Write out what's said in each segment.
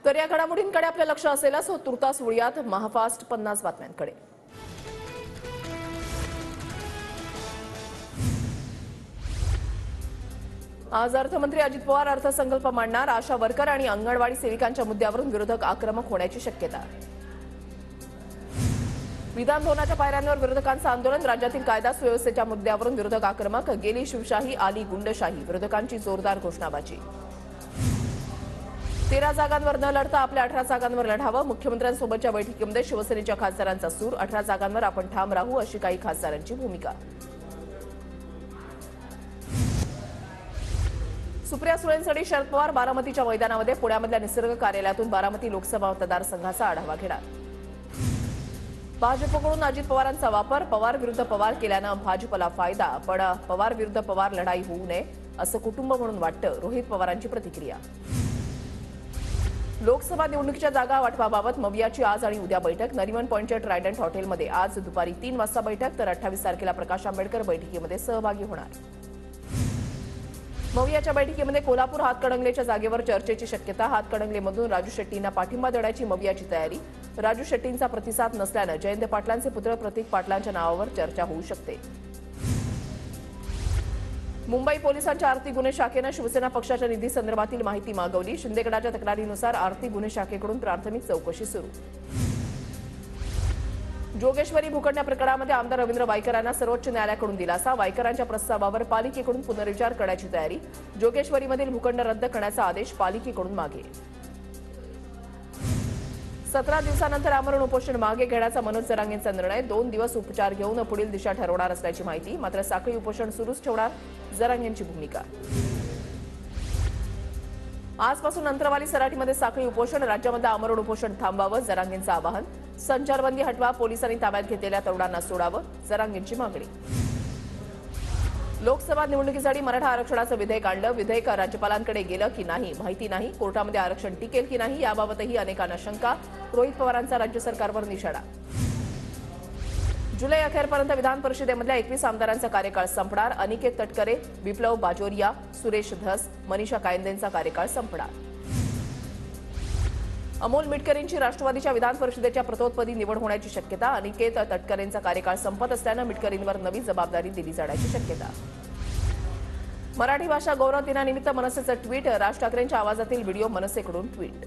तर या घडामोडींकडे आपलं लक्ष असेलच. तुर्तास वळूयात महाफास्ट 50 बातम्यांकडे. आज अर्थमंत्री अजित पवार अर्थसंकल्प मांडणार. आशा वर्कर आणि अंगणवाडी सेविकांच्या मुद्द्यावरून विरोधक आक्रमक होण्याची शक्यता. विधान भवनाच्या पायऱ्यांवर विरोधकांचं आंदोलन. राज्यातील कायदा सुव्यवस्थेच्या मुद्द्यावरून विरोधक आक्रमक. गेली शिवशाही आली गुंडशाही. विरोधकांची जोरदार घोषणाबाजी. 13 जागांवर न लढता आपल्या 18 जागांवर लढावं. मुख्यमंत्र्यांसोबतच्या बैठकीमध्ये शिवसेनेच्या खासदारांचा सूर. 18 जागांवर आपण ठाम राहू अशी काही खासदारांची भूमिका. सुप्रिया सुळेंसाठी शरद पवार बारामतीच्या मैदानामध्ये. पुण्यामधल्या निसर्ग कार्यालयातून बारामती लोकसभा मतदारसंघाचा आढावा घेणार. भाजपकडून अजित पवारांचा वापर. पवार विरुद्ध पवार केल्यानं भाजपला फायदा, पण पवार विरुद्ध पवार लढाई होऊ नये असं कुटुंब म्हणून वाटतं. रोहित पवारांची प्रतिक्रिया. लोकसभा निवडणुकीच्या जागा वाटपाबाबत मवियाची आज आणि उद्या बैठक. नरिमन पॉइंटच्या ट्रायडंट हॉटेलमध्ये आज दुपारी 3 वाजता बैठक. तर 28 तारखेला प्रकाश आंबेडकर बैठकीमध्ये सहभागी होणार. मवियाच्या बैठकीमध्ये कोल्हापूर हातकणंगलेच्या जागेवर चर्चेची शक्यता. हातकणंगलेमधून राजू शेट्टींना पाठिंबा देण्याची मवियाची तयारी. राजू शेट्टींचा प्रतिसाद नसल्यानं जयंत पाटलांचे पुत्र प्रतीक पाटलांच्या नावावर चर्चा होऊ शकते. मुंबई पोलिसांच्या आर्थिक गुन्हे शाखेनं शिवसेना पक्षाच्या निधीसंदर्भातील माहिती मागवली. शिंदेगडाच्या तक्रारीनुसार आर्थिक गुन्हे शाखेकडून प्राथमिक चौकशी सुरू. जोगेश्वरी भूखंड प्रकरणामध्ये आमदार रवींद्र वायकरांना सर्वोच्च न्यायालयाकडून दिलासा. वायकरांच्या प्रस्तावावर पालिकेकडून पुनर्विचार करण्याची तयारी. जोगेश्वरीमधील भूखंड रद्द करण्याचा आदेश पालिकेकडून मागे. 17 दिवसानंतर आमरण उपोषण मागे घेण्याचा मनोज जरांगेंचा निर्णय. 2 दिवस उपचार घेऊन पुढील दिशा ठरवणार असल्याची माहिती. मात्र साखळी उपोषण सुरूच ठेवणार जरांगेंची भूमिका. आजपासून अंतरवाली सराटीमध्ये साखळी उपोषण. राज्यामध्ये आमरण उपोषण थांबावं जरांगेंचं आवाहन. संचारबंदी हटवा. पोलिसांनी ताब्यात घेतलेल्या तरुणांना सोडावं जरांगेंची मागणी. लोकसभा निवडणुकीसाठी मराठा आरक्षणाचं विधेयक आणलं. विधेयक राज्यपालांकडे गेलं की नाही माहिती नाही. कोर्टामध्ये आरक्षण टिकेल की नाही याबाबतही अनेकांना शंका. रोहित पवारांचा राज्य सरकारवर निशाणा. जुलै अखेरपर्यंत विधान परिषदेमधल्या 21 आमदारांचा कार्यकाळ संपणार. अनिकेत तटकरे, विप्लव बाजोरिया, सुरेश धस, मनीषा कायंदेंचा कार्यकाळ संपणार. अमोल मिटकरींची राष्ट्रवादीच्या विधान परिषदेच्या प्रतोत्पदी निवड होण्याची शक्यता. अनिकेत तटकरेंचा कार्यकाळ संपत असल्यानं मिटकरींवर नवी जबाबदारी दिली जाण्याची शक्यता. मराठी भाषा गौरव दिनानिमित्त मनसेचं ट्विट. राज ठाकरेंच्या आवाजातील व्हिडिओ मनसेकडून ट्विट.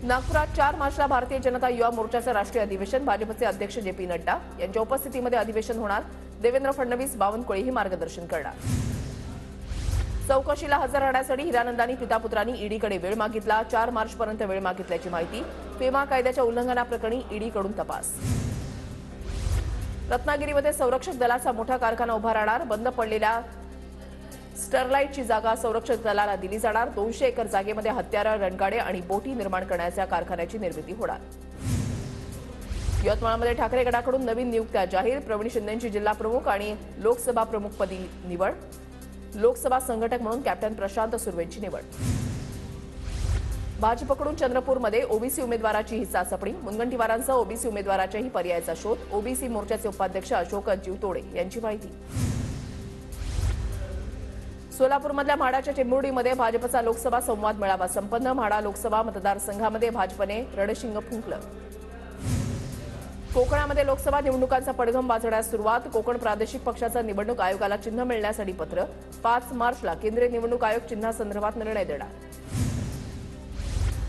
नागपुरात 4 मार्चला भारतीय जनता युवा मोर्चाचं राष्ट्रीय अधिवेशन. भाजपचे अध्यक्ष जे.पी. नड्डा यांच्या उपस्थितीमध्ये अधिवेशन होणार. देवेंद्र फडणवीस, बावनकुळेही मार्गदर्शन करणार. चौकशीला हजर राहण्यासाठी हिरानंदानी पितापुत्रांनी ईडीकडे वेळ मागितला. 4 मार्चपर्यंत वेळ मागितल्याची माहिती. फेमा कायद्याच्या उल्लंघनाप्रकरणी ईडीकडून तपास. रत्नागिरीमध्ये संरक्षक दलाचा मोठा कारखाना उभा राहणार. बंद पडलेल्या स्टरलाइटची जागा संरक्षक दलाला दिली जाणार. 200 एकर जागेमध्ये हत्यारं, रणगाडे आणि बोटी निर्माण करण्याच्या कारखान्याची निर्मिती होणार. यवतमाळमध्ये ठाकरे गटाकडून नवीन नियुक्त्या जाहीर. प्रवीण शिंदेंची जिल्हा प्रमुख आणि लोकसभा प्रमुखपदी निवड. लोकसभा संघटक म्हणून कॅप्टन प्रशांत सुर्वेंची निवड. भाजपकडून चंद्रपूरमध्ये ओबीसी उमेदवाराची ही चाचपणी. मुनगंटीवारांसह ओबीसी उमेदवाराच्याही पर्यायाचा शोध. ओबीसी मोर्चाचे उपाध्यक्ष अशोक जीवतोडे यांची माहिती. सोलापूरमधल्या म्हाडाच्या टेंभुर्णीमध्ये भाजपचा लोकसभा संवाद मेळावा संपन्न. म्हाडा लोकसभा मतदारसंघामध्ये भाजपने रणशिंग फुंकलं. कोकणामध्ये लोकसभा निवडणुकांचा पडघम वाजवण्यास सुरुवात. कोकण प्रादेशिक पक्षाचं निवडणूक आयोगाला चिन्ह मिळण्यासाठी पत्र. 5 मार्चला केंद्रीय निवडणूक आयोग चिन्हासंदर्भात निर्णय देणार.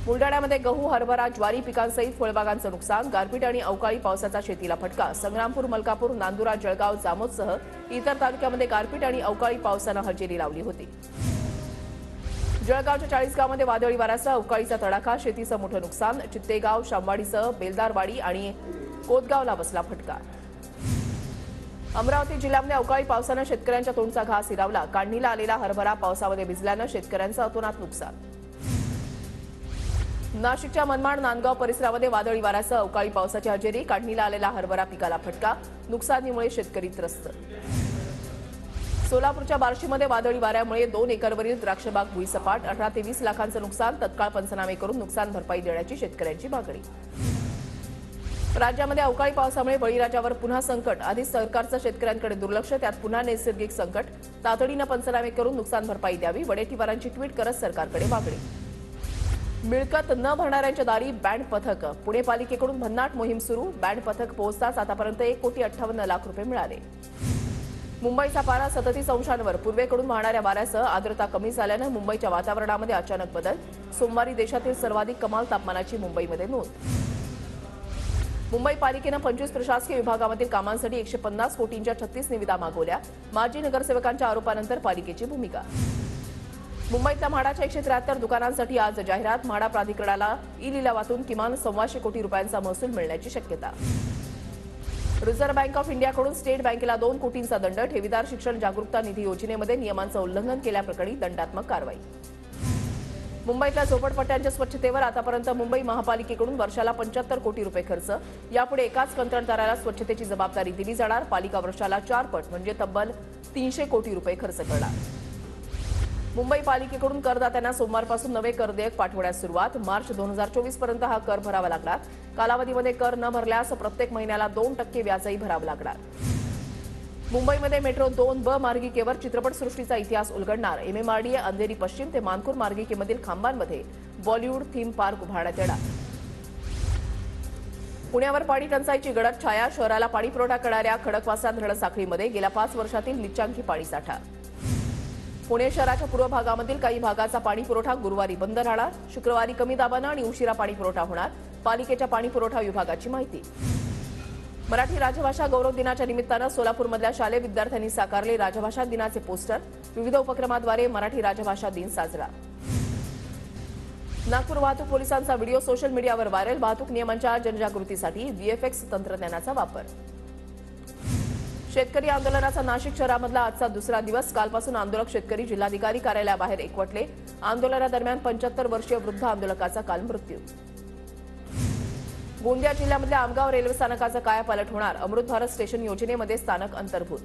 बुलडाण्यामध्ये गहू, हरभरा, ज्वारी पिकांसहित फळबागांचं नुकसान. गारपीट आणि अवकाळी पावसाचा शेतीला फटका. संग्रामपूर, मलकापूर, नांदुरा, जळगाव, जामोदसह इतर तालुक्यामध्ये गारपीट आणि अवकाळी पावसानं हजेरी लावली होती. जळगावच्या 40 गावांमध्ये वादळी वाऱ्यासह अवकाळीचा तडाखा. शेतीचं मोठं नुकसान. चित्तेगाव, शामवाडीसह बेलदारवाडी आणि कोतगावला बसला फटका. अमरावती जिल्ह्यामध्ये अवकाळी पावसानं शेतकऱ्यांच्या तोंडचा घास हिरावला. काढणीला आलेला हरभरा पावसामध्ये भिजल्यानं शेतकऱ्यांचं अतोनात नुकसान. नाशिकच्या मनमाड, नांदगाव परिसरामध्ये वादळी वाऱ्यासह अवकाळी पावसाची हजेरी. काढणीला आलेला हरभरा पिकाला फटका. नुकसानीमुळे शेतकरी त्रस्त. सोलापूरच्या बार्शीमध्ये वादळी वाऱ्यामुळे 2 एकरवरील द्राक्षबाग भुईसपाट. 18 ते 20 लाखांचं नुकसान. तत्काळ पंचनामे करून नुकसान भरपाई देण्याची शेतकऱ्यांची मागणी. राज्यामध्ये अवकाळी पावसामुळे बळीराजावर पुन्हा संकट. आधीच सरकारचं शेतकऱ्यांकडे दुर्लक्ष. त्यात पुन्हा नैसर्गिक संकट. तातडीनं पंचनामे करून नुकसान भरपाई द्यावी. वडेट्टीवारांची ट्विट करत सरकारकडे मागणी. मिळकत न भरणाऱ्यांच्या दारी बँड पथक. पुणे पालिकेकडून भन्नाट मोहीम सुरू. बँड पथक पोहोचताच आतापर्यंत 1,58,00,000 रुपये मिळाले. मुंबईचा पारा 37 अंशांवर. पूर्वेकडून वाहणाऱ्या वाऱ्यासह आर्द्रता कमी झाल्यानं मुंबईच्या वातावरणामध्ये अचानक बदल. सोमवारी देशातील सर्वाधिक कमाल तापमानाची मुंबईमध्ये नोंद. मुंबई पालिकेनं 25 प्रशासकीय विभागामधील कामांसाठी 150 कोटींच्या 36 निविदा मागवल्या. माजी नगरसेवकांच्या आरोपानंतर पालिकेची भूमिका. मुंबईतल्या म्हाडाच्या 173 दुकानांसाठी आज जाहिरात. म्हाडा प्राधिकरणाला ई लिलावातून किमान 1,200 कोटी रुपयांचा महसूल मिळण्याची शक्यता. रिझर्व्ह बँक ऑफ इंडियाकडून स्टेट बँकेला 2 कोटींचा दंड. ठेवीदार शिक्षण जागरूकता निधी योजनेमध्ये नियमांचं उल्लंघन केल्याप्रकरणी दंडात्मक कारवाई. मुंबईतल्या झोपडपट्ट्यांच्या स्वच्छतेवर आतापर्यंत मुंबई महापालिकेकडून वर्षाला 75 कोटी रुपये खर्च. यापुढे एकाच कंत्राटदाराला स्वच्छतेची जबाबदारी दिली जाणार. पालिका वर्षाला 4 पट म्हणजे तब्बल 300 कोटी रुपये खर्च करणार. मुंबई पालिकेकडून करदात्यांना सोमवारपासून नवे कर देयक पाठवण्यास सुरुवात. मार्च 2024 पर्यंत हा कर भरावा लागणार. कालावधीमध्ये कर न भरल्यास प्रत्येक महिन्याला 2% व्याजही भरावं लागणार. मुंबईमध्ये मेट्रो 2B मार्गिकेवर चित्रपटसृष्टीचा इतिहास उलगडणार. MMRDA अंधेरी पश्चिम ते मानपूर मार्गिकेमधील खांबांमध्ये बॉलिवूड थीम पार्क उभारण्यात येणार. पुण्यावर पाणी टंचाईची गडद छाया. शहराला पाणी पुरवठा करणाऱ्या खडकवासला धरणसाखळीमध्ये गेल्या 5 वर्षातील निच्चांकी पाणीसाठा. पुणे शहराच्या पूर्व भागामधील काही भागाचा पाणी पुरवठा गुरुवारी बंद राहणार. शुक्रवारी कमी दाबानं आणि उशिरा पाणी पुरवठा होणार. पालिकेच्या पाणी पुरवठा विभागाची माहिती. मराठी राजभाषा गौरव दिनाच्या निमित्तानं सोलापूरमधल्या शालेय विद्यार्थ्यांनी साकारले राजभाषा दिनाचे पोस्टर. विविध उपक्रमाद्वारे मराठी राजभाषा दिन साजरा. नागपूर वाहतूक पोलिसांचा व्हिडिओ सोशल मीडियावर व्हायरल. वाहतूक नियमांच्या जनजागृतीसाठी VFX तंत्रज्ञानाचा वापर. शेतकरी आंदोलनाचा नाशिक शहरामधला आजचा दुसरा दिवस. कालपासून आंदोलक शेतकरी जिल्हाधिकारी कार्यालयाबाहेर एकवटले. आंदोलनादरम्यान 75 वर्षीय वृद्ध आंदोलकाचा काल मृत्यू. गोंदिया जिल्ह्यामधल्या आमगाव रेल्वे स्थानकाचं कायापालट होणार. अमृत भारत स्टेशन योजनेमध्ये स्थानक अंतर्भूत.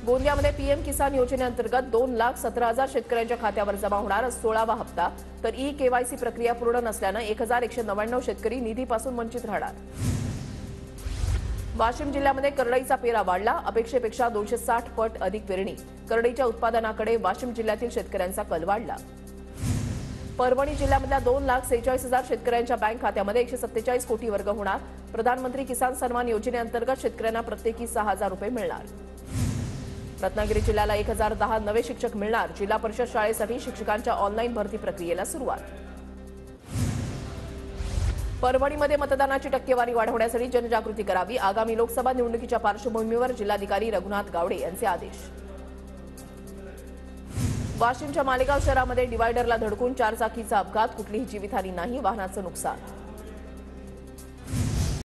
गोंदियामध्ये पीएम किसान योजनेअंतर्गत 2,17,000 शेतकऱ्यांच्या खात्यावर जमा होणार 16वा हप्ता. तर KYC प्रक्रिया पूर्ण नसल्यानं 1,199 शेतकरी निधीपासून वंचित राहणार. वाशिम जिल्ह्यामध्ये करडईचा पेरा वाढला. अपेक्षेपेक्षा 260 पट अधिक पेरणी. करडईच्या उत्पादनाकडे वाशिम जिल्ह्यातील शेतकऱ्यांचा कल वाढला. परभणी जिल्ह्यामधल्या 2,46,000 शेतकऱ्यांच्या बँक खात्यामध्ये 147 कोटी वर्ग होणार. प्रधानमंत्री किसान सन्मान योजनेअंतर्गत शेतकऱ्यांना प्रत्येकी 6,000 रुपये मिळणार. रत्नागिरी जिल्ह्याला 1,010 नवे शिक्षक मिळणार. जिल्हा परिषद शाळेसाठी शिक्षकांच्या ऑनलाईन भरती प्रक्रियेला सुरुवात. परभणीमध्ये मतदानाची टक्केवारी वाढवण्यासाठी जनजागृती करावी. आगामी लोकसभा निवडणुकीच्या पार्श्वभूमीवर जिल्हाधिकारी रघुनाथ गावडे यांचे आदेश. वाशिमच्या मालेगाव शहरामध्ये डिव्हायडरला धडकून 4 चाकीचा अपघात. कुठलीही जीवितहानी नाही. वाहनाचं नुकसान.